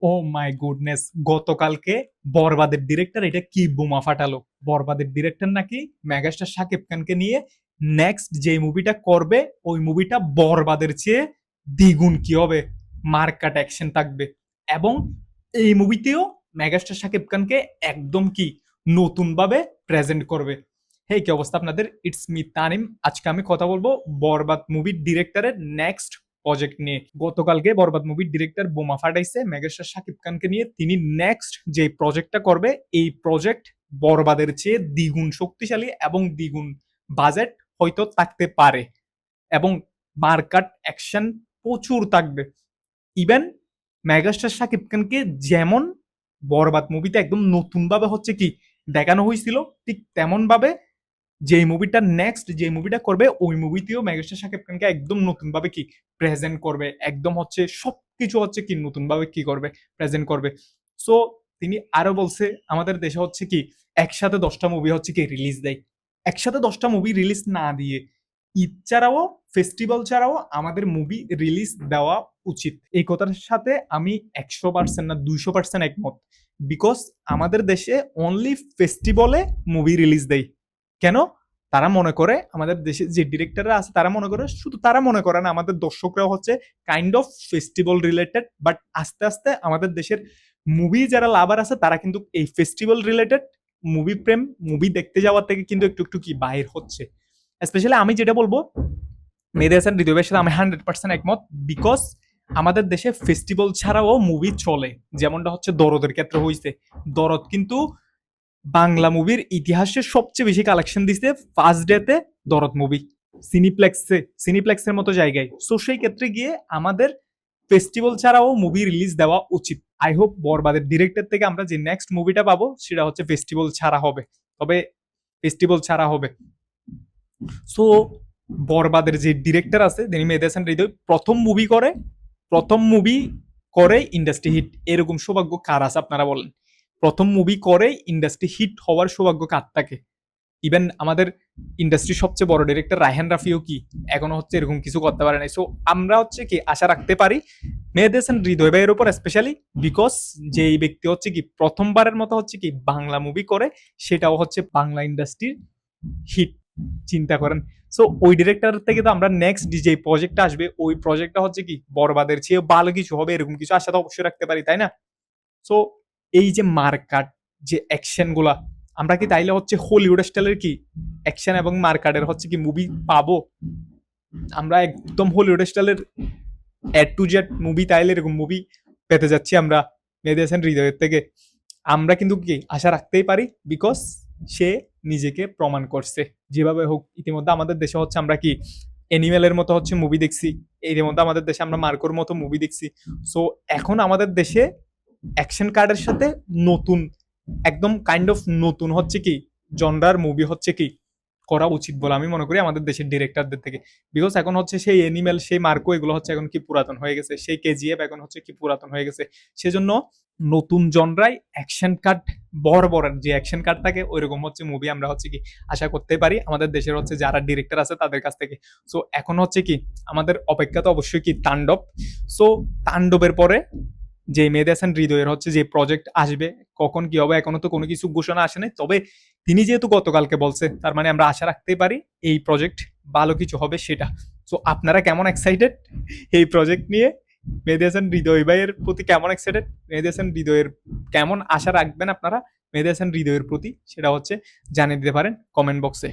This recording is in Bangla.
ও মাই গুডনেস, গতকালকে বরবাদের ডিরেক্টর এটা কি বোমা ফাটালো। বরবাদের ডিরেক্টর নাকি মেগাস্টার শাকিব খানকে নিয়ে নেক্সট যে মুভিটা করবে ওই মুভিটা বরবাদের চেয়ে দ্বিগুণ কি হবে, মার্কাট অ্যাকশন থাকবে। এবং এই মুভিতেও মেগাস্টার শাকিব খানকে একদম কি নতুন ভাবে প্রেজেন্ট করবে। হেই, কি অবস্থা আপনাদের? It's me Tanim. আজকে আমি কথা বলবো বরবাদ মুভির ডিরেক্টরের নেক্সট প্রজেক্ট নিয়ে। গতকালকে বরবাদ মুভির ডিরেক্টর বোমা ফাটাইছে মেগাস্টার শাকিব খানকে নিয়ে। তিনি নেক্সট যে প্রজেক্টটা করবে এই প্রজেক্ট বরবাদের চেয়ে দ্বিগুণ শক্তিশালী এবং দ্বিগুণ বাজেট হয়তো থাকতে পারে, এবং মার্কাট অ্যাকশন প্রচুর থাকবে। ইভেন মেগাস্টার শাকিব খানকে যেমন বরবাদ মুভিতে একদম নতুন ভাবে হচ্ছে কি দেখানো হয়েছিল, ঠিক তেমন ভাবে যে মুভিটা নেক্সট যে মুভিটা করবে ওই মুভিতেও মেগাস্টার শাকিব খানকে একদম নতুন ভাবে কি প্রেজেন্ট করবে। একদম হচ্ছে সবকিছু হচ্ছে কি নতুন ভাবে কি করবে, প্রেজেন্ট করবে। সো তিনি আরো বলছে আমাদের দেশে হচ্ছে কি একসাথে 10টা মুভি হচ্ছে কি রিলিজ দেয়। একসাথে 10টা মুভি রিলিজ না দিয়ে ঈদ ছাড়াও, ফেস্টিভ্যাল ছাড়াও আমাদের মুভি রিলিজ দেওয়া উচিত। এই কথার সাথে আমি 100% না 200% একমত। বিকজ আমাদের দেশে অনলি ফেস্টিভ্যালে মুভি রিলিজ দেয়। কেন? তারা মনে করে আমাদের দেশে যে ডিরেক্টররা আছে তারা মনে করে, শুধু তারা মনে করে না, আমাদের দর্শকরাও হচ্ছে kind of festival related. But আস্তে আস্তে আমাদের দেশের মুভি যারা লাভার আছে তারা কিন্তু এই ফেস্টিভ্যাল রিলেটেড মুভি প্রেম, মুভি দেখতে যাওয়ার থেকে কিন্তু একটু একটু কি বাহির হচ্ছে। স্পেশালি আমি যেটা বলবো, মেহেদী হাসান হৃদয়ের সাথে আমি 100% একমত। বিকজ আমাদের দেশে ফেস্টিভ্যাল ছাড়াও মুভি চলে, যেমনটা হচ্ছে দরদের ক্ষেত্রে হয়েছে। দরদ কিন্তু বাংলা মুভির ইতিহাসে সবচেয়ে বেশি কালেকশন দিছে ফার্স্ট ডেতে দরদ মুভি, সিনিপ্লেক্সের মতো জায়গায়। সো সেই ক্ষেত্রে গিয়ে আমাদের ফেস্টিভ্যাল ছাড়াও মুভি রিলিজ দেওয়া উচিত। আই হোপ বরবাদের ডিরেক্টর থেকে আমরা যে নেক্সট মুভিটা পাবো সেটা হচ্ছে ফেস্টিভ্যাল ছাড়া হবে। তবে ফেস্টিভ্যাল ছাড়া হবে। সো বরবাদের যে ডিরেক্টর আছে তিনি মেহেদী হাসান হৃদয়, প্রথম মুভি করে ইন্ডাস্ট্রি হিট, এরকম সৌভাগ্য কার আছে আপনারা বলেন? প্রথম মুভি করে ইন্ডাস্ট্রি হিট হওয়ার সৌভাগ্য কার থাকে? ইভেন আমাদের ইন্ডাস্ট্রির সবচেয়ে বড় ডিরেক্টর রায়হান রাফিও কি এখনো হচ্ছে এরকম কিছু করতে পারে নাই। সো আমরা হচ্ছে কি আশা রাখতে পারি মেহেদী হাসান হৃদয় ভাইয়ের উপর স্পেশালি। বিকজ যে এই ব্যক্তি হচ্ছে কি প্রথমবারের মতো হচ্ছে কি বাংলা মুভি করে, সেটাও হচ্ছে বাংলা ইন্ডাস্ট্রির হিট। চিন্তা করেন। সো ওই ডিরেক্টর থেকে তো আমরা নেক্সট যে প্রজেক্টটা আসবে ওই প্রজেক্টটা হচ্ছে কি বরবাদের চেয়ে ভালো কিছু হবে, এরকম কিছু আশা তো অবশ্যই রাখতে পারি, তাই না? সো এই যে মার্কাট, যে অ্যাকশন গুলা, আমরা কি তাইলে হচ্ছে হলিউড স্টাইলের কি অ্যাকশন এবং মার্কাটের হচ্ছে কি মুভি পাবো? আমরা একদম হলিউড স্টাইলের এ টু জেড মুভি তাইলে এরকম মুভি পেতে যাচ্ছি আমরা মেহেদী হাসান হৃদয়ের থেকে। আমরা কিন্তু কি আশা রাখতেই পারি, বিকজ সে নিজেকে প্রমাণ করছে। যেভাবে হোক ইতিমধ্যে আমাদের দেশে হচ্ছে আমরা কি অ্যানিমেলের মতো হচ্ছে মুভি দেখছি, এর মধ্যে আমাদের দেশে আমরা মার্কোর মতো মুভি দেখছি। সো এখন আমাদের দেশে অ্যাকশন কার্ডের সাথে নতুন, একদম কাইন্ড অফ নতুন হচ্ছে কি জনরার মুভি হচ্ছে কি করা উচিত বলে আমি মনে করি আমাদের দেশের ডিরেক্টরদের থেকে। বিকজ এখন হচ্ছে সেই এনিমেল, সেই মার্কো, এগুলো হচ্ছে এখন কি পুরাতন হয়ে গেছে, সেই কেজিএফ এখন হচ্ছে কি পুরাতন হয়ে গেছে। সেজন্য নতুন জনরাই অ্যাকশন কার্ড, বড় বড় যে অ্যাকশন কার্ড থাকে ওইরকম হচ্ছে মুভি আমরা হচ্ছে কি আশা করতে পারি আমাদের দেশের হচ্ছে যারা ডিরেক্টর আছে তাদের কাছ থেকে। সো এখন হচ্ছে কি আমাদের অপেক্ষা তো অবশ্যই কি তাণ্ডব। সো তাণ্ডবের পরে যে মেহেদী হাসান হৃদয়ের হচ্ছে যে প্রজেক্ট আসবে, কখন কি হবে এখনো তো কোনো কিছু ঘোষণা আসে নাই। তবে তিনি যেহেতু গতকালকে বলছে, তার মানে আমরা আশা রাখতেই পারি এই প্রজেক্ট ভালো কিছু হবে সেটা। সো আপনারা কেমন এক্সাইটেড এই প্রজেক্ট নিয়ে? মেহেদী হাসান হৃদয় ভাইয়ের প্রতি কেমন এক্সাইটেড? মেহেদী হাসান হৃদয়ের কেমন আশা রাখবেন আপনারা মেহেদী হাসান হৃদয়ের প্রতি, সেটা হচ্ছে জানিয়ে দিতে পারেন কমেন্ট বক্সে।